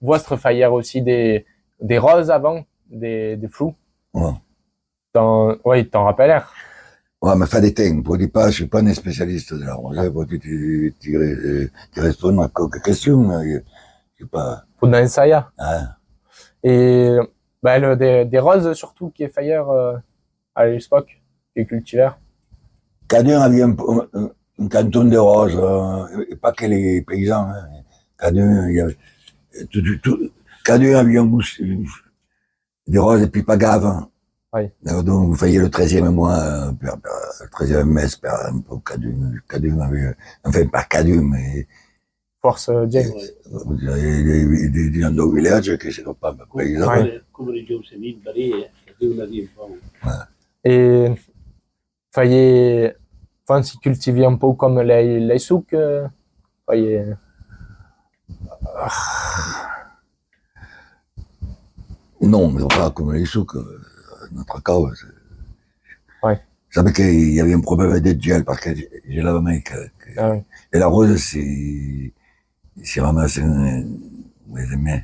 vostre failler aussi des roses avant, des flous. Ouais. Oui, t'en rappelles. Ouais, mais fa des temps, je suis pas un spécialiste de la rose, tu réponds à quelques questions, mais je sais pas. Pour dans ça. Hein. Et bah, des roses surtout qui est failler à l'époque, qui est cultivaire. Cadun avait un canton de roses, et pas que les paysans. Hein. Cadun, il y avait Cadun avait un goût des roses et puis pas gave. Oui. Donc, vous faisiez le 13e mois, le 13e mes, pour Cadun avait, enfin, pas Cadun, mais Force James. des gens au village qui ne sont pas paysans. Come le Giuseppe Baré, Cadun avait un Et failler, enfin, si cultiver un peu comme les souks, failler. Non, mais pas comme les souks, notre cas. Ouais. Je savais qu'il y avait un problème de gel parce que j'ai la main Ah oui. et la rose, c'est ramassé les mains.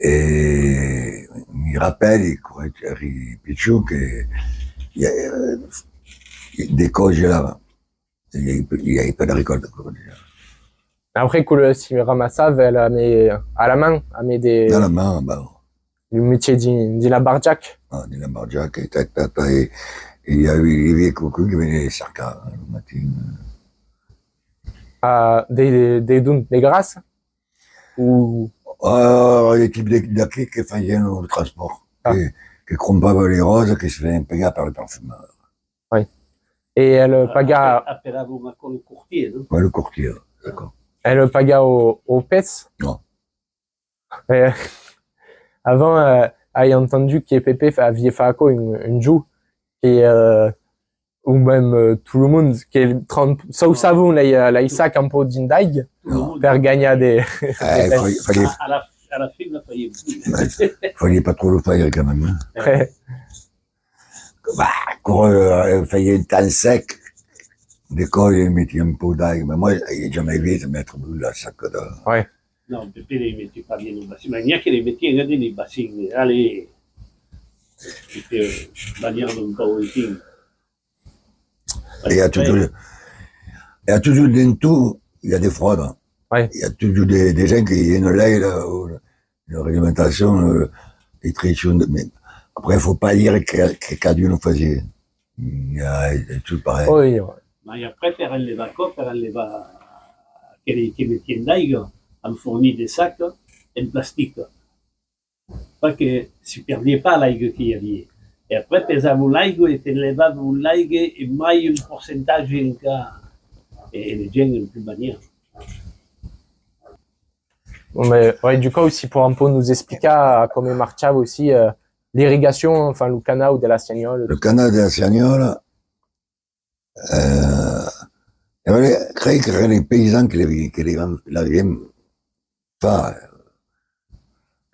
Et il me rappelle, il Pichou, que il y a des coges là-bas. Il y avait pas de récolte. Après, que si ramassave, elle a mis à la main, a mis des. Dans la main, bah. Du métier de la barjac. Ah, de la barjac, et il y avait les vieux coucous qui venaient les sarcas, le matin. Des dunes, des grasses? Ou. Les types d'acquis qui faisaient le transport. Ah. Qui crompaient les roses, qui se faisaient payer par le parfumeur. Oui. Et elle paga. Appelavo le courtier, non? Ouais, le courtier, d'accord. Elle paga au PES? Non. Et, avant, j'ai entendu que Pépé avait fait une joue, et, ou même tout le monde, qui est 30, ça ou ça vous, là, Isaac un peu d'indaig, pour gagner des. À la fin, il fallait pas trop le faire quand même. Hein. Ouais. Bah, quand il fallait un temps sec, l'école, il mettait un peu d'ail, mais moi, j'ai jamais vu se mettre là, ça que de. Ouais. Non, Pépé les mettait pas bien au bassin, mais il y a qui les mettait dans les bassins, allez, c'était manière d'un peu aussi. Il y a toujours d'un tout, il y a des fraudes. Ouais. Il y a toujours des gens qui viennent là, la réglementation, les trichons, mais après, il faut pas dire que Cadun nous faisait. Il y a tout pareil. Oui, ouais. Mais après, elle les va quoi, elle les va, qui mettaient d'ail, en fournit des sacs en plastique. Pas que si perdiez pas l'ail qu'il y avait. Et après, pesavo l'ail et te levavo l'ail et mai un pourcentage en cas. Et les gens ne plus manière. Mais ouais, du coup aussi pour un peu nous expliquer comment marchava aussi l'irrigation, enfin le canal de la Siagnole. Le canal de la Siagnole, il fallait créer que les paysans qui l'avaient pas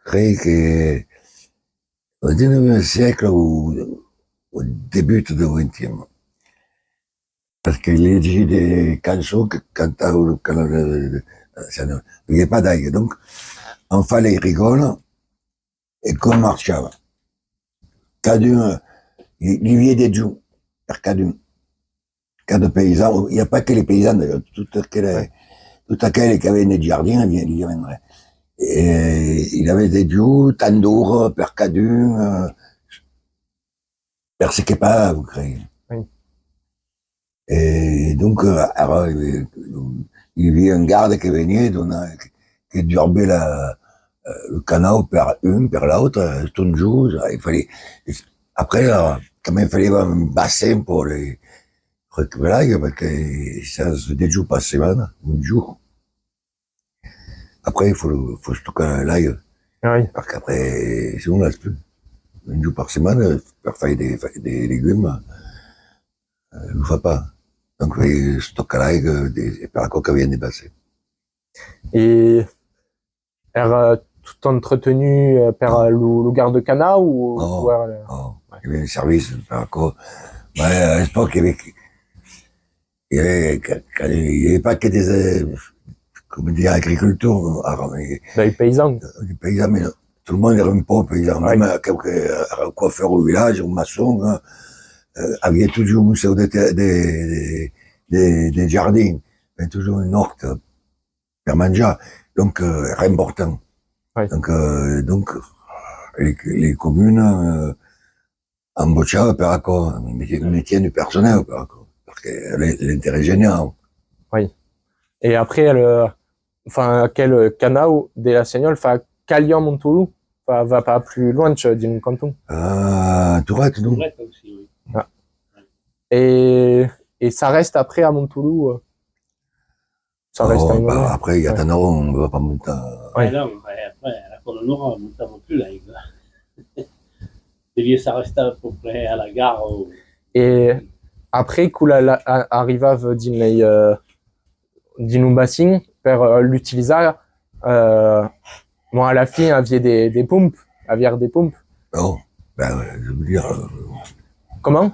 créé que au 19e siècle ou au début du 20e. Parce qu'il y a des chansons que cantaient le canal de la Siagnole. Il n'y avait pas d'ail. Donc, on fallait rigoler et qu'on marchava. Cadun, il y avait des jours, par Cadun. Cas de paysans, il n'y a pas que les paysans d'ailleurs, tout aquel qui avait des jardins, il y viendrait. Et il avait des dieux, Tandour, Père Cadun, Père Sekepa, vous créez. Oui. Et donc, alors, il y avait un garde qui venait, qui durbait le canal par une, par l'autre, tout le jour. Il fallait, après, quand même, il fallait un bassin pour les récupérer, parce que ça se déjoue par semaine, un jour. Après, il faut stocker l'ail. Oui. Parce qu'après, sinon, on ne laisse plus. Un jour par semaine, pour faire des légumes, ne le fait pas. Donc, il stocke l'ail, par quoi qu'elle vient des bassins. Et tout entretenu par le garde-canal ou Non, ouais, non. Il y avait un service par quoi. Mais à l'époque, il y avait pas que des comme dire, agriculture, les paysans. les paysans, mais tout le monde est un peu paysan. Ouais. Même quelques coiffeurs au village, ou maçons, avaient toujours sur des jardins, mais toujours une horte per mangiare, donc era important. Ouais. Donc les communes embauchaven per accord, mettien du personnel per accord, perché l'intérêt général. Et après, enfin, quel canal de la Seignole fa Calian Montulu, va pas plus loin d'une canton. Tourette, non? Tourette aussi, oui. Et ça reste après à Montulu. Ça reste à un moment. Après, il y a Tanaro, on ne va pas monter. Ouais. Ah non, après, à la Colonora, on ne plus là. Ça reste à peu près à la gare. Et après, Kula arriva din un bassin per l'utiliser. Bon, à la fin, aviez des pompes. Aviez des pompes. Non, je veux dire, Comment?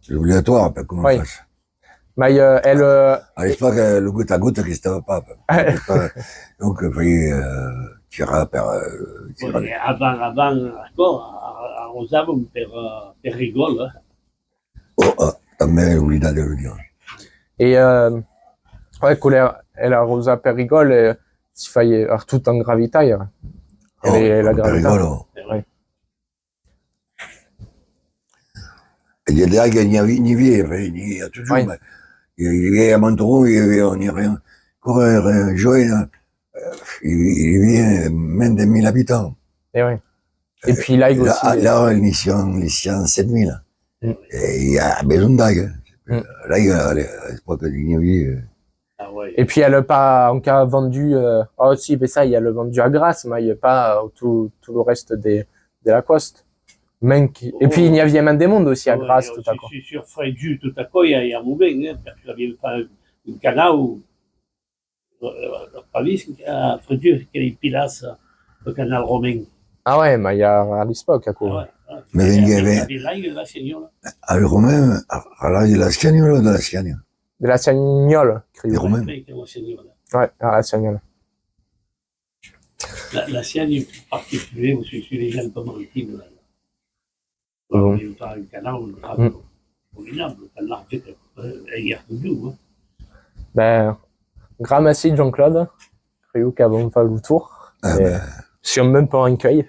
c'est obligatoire, ben, comment Oui. on fasse. Mais elle. J'espère que le goutte à goutte n'existe pas. Donc, il fallait tirer per. Ouais, avant, d'accord, arrosàvem per rigol. També he oblidat de le dire. Et ouais, Kula, elle arrosa per rigole, s'il fallait tout en gravitaille. La gravitaille. Rigolo. Ouais. Il y a des gars qui n'y avaient, il y a toujours, Oui. mais il y avait à Monteron, on n'y rien. Encore Joël, il vient même de 1000 habitants. Et ouais. Et puis là, il aussi. Là, les siens 7000. Mm. Et il y a besoin d'aide. Mm. Là, il y a l'espoir que il y avait. Ah ouais. Et puis elle a pas encore vendu. Oh si, mais ça, il y a le vendu à Grasse, mais il n'y a pas tout le reste de la coste. Et puis il y avait même des mondes aussi à Grasse, tout à coup. Sur Fréjus, tout à coup, il y a un moment, parce qu'il y avait pas un canal où, pas vu, à Fréjus, qu'il y a Pilas, le canal romain. Ah ouais, mais il y a à l'époque, à quoi. Ah ouais. Mais il y avait. Là, il y a la Seigneur. À les Romains, alors il y a la Scagnole de la Scagne. De la Sagnole, Les Romains. Ouais, à la Sagnole. La Sienne en particulier, je suis les Alpes-Maritimes. Bon. Il y a un canal formidable, le canal hier tout. Ben, grand merci Jean-Claude. Creo qu'avant on fait le tour. Ah, Si on même pas un cueil.